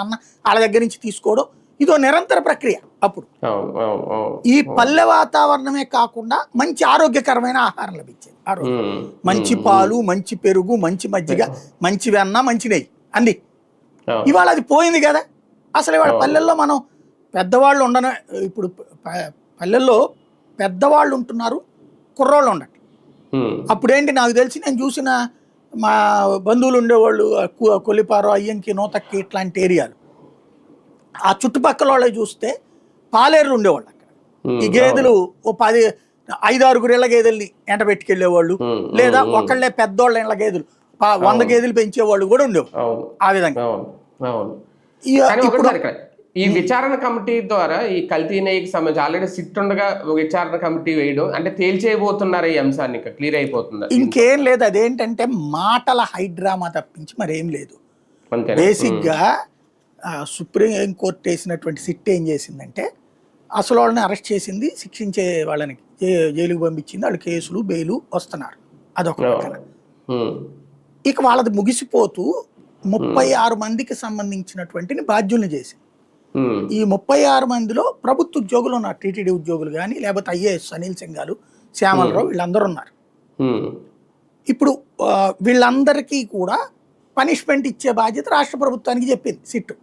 అన్న వాళ్ళ దగ్గర నుంచి తీసుకోవడం ఇదో నిరంతర ప్రక్రియ. అప్పుడు ఈ పల్లె వాతావరణమే కాకుండా మంచి ఆరోగ్యకరమైన ఆహారం లభించేది. మంచి పాలు, మంచి పెరుగు, మంచి మజ్జిగ, మంచి వెన్న, మంచి నెయ్యి అన్ని. ఇవాళ అది పోయింది కదా. అసలు ఇవాళ పల్లెల్లో మనం పెద్దవాళ్ళు ఉండన, ఇప్పుడు పల్లెల్లో పెద్దవాళ్ళు ఉంటున్నారు, కుర్రోళ్ళు ఉండట్లేదు. అప్పుడేంటి నాకు తెలిసి నేను చూసిన మా బంధువులు ఉండేవాళ్ళు కొల్లిపారు, అయ్యంకి, నూతక్కి ఇట్లాంటి ఏరియాలు, ఆ చుట్టుపక్కల వాళ్ళే చూస్తే పాలేరులు ఉండేవాళ్ళు అక్కడ. ఈ గేదెలు ఓ 5-6 ఇళ్ల గేదెల్ని ఎంట పెట్టుకెళ్లేవాళ్ళు, లేదా ఒకళ్ళే పెద్దోళ్ళ ఇళ్ల గేదెలు 100 గేదెలు పెంచేవాళ్ళు కూడా ఉండేవాళ్ళు. ఆ విధంగా ఈ విచారణ కమిటీ ద్వారా ఈ కల్తీ నెయ్యికి సంబంధించి ఆల్రెడీ సిట్ ఉండగా విచారణ కమిటీ వేయడం అంటే తేల్చేయబోతున్నారు ఈ అంశాన్ని, క్లియర్ అయిపోతుంది. ఇంకేం లేదు, అదేంటంటే మాటల హైడ్రామా తప్పించి మరేం లేదు. బేసిక్ గా సుప్రీం కోర్టు వేసినటువంటి సిట్ ఏం చేసిందంటే అసలు వాళ్ళని అరెస్ట్ చేసింది, శిక్షించే వాళ్ళని జైలుకు పంపించింది, వాళ్ళు కేసులు బెయిలు వస్తున్నారు, అదొక పక్కన. ఇక వాళ్ళది ముగిసిపోతూ 36 మందికి సంబంధించినటువంటి బాధ్యుల్ని చేసింది. ఈ 36 మందిలో ప్రభుత్వ ఉద్యోగులు ఉన్నారు, టీటీడీ ఉద్యోగులు కానీ, లేకపోతే ఐఏఎస్ అనిల్ సింఘాలు, శ్యామలరావు, వీళ్ళందరూ ఉన్నారు. ఇప్పుడు వీళ్ళందరికీ కూడా పనిష్మెంట్ ఇచ్చే బాధ్యత రాష్ట్ర ప్రభుత్వానికి చెప్పింది సిట్టు.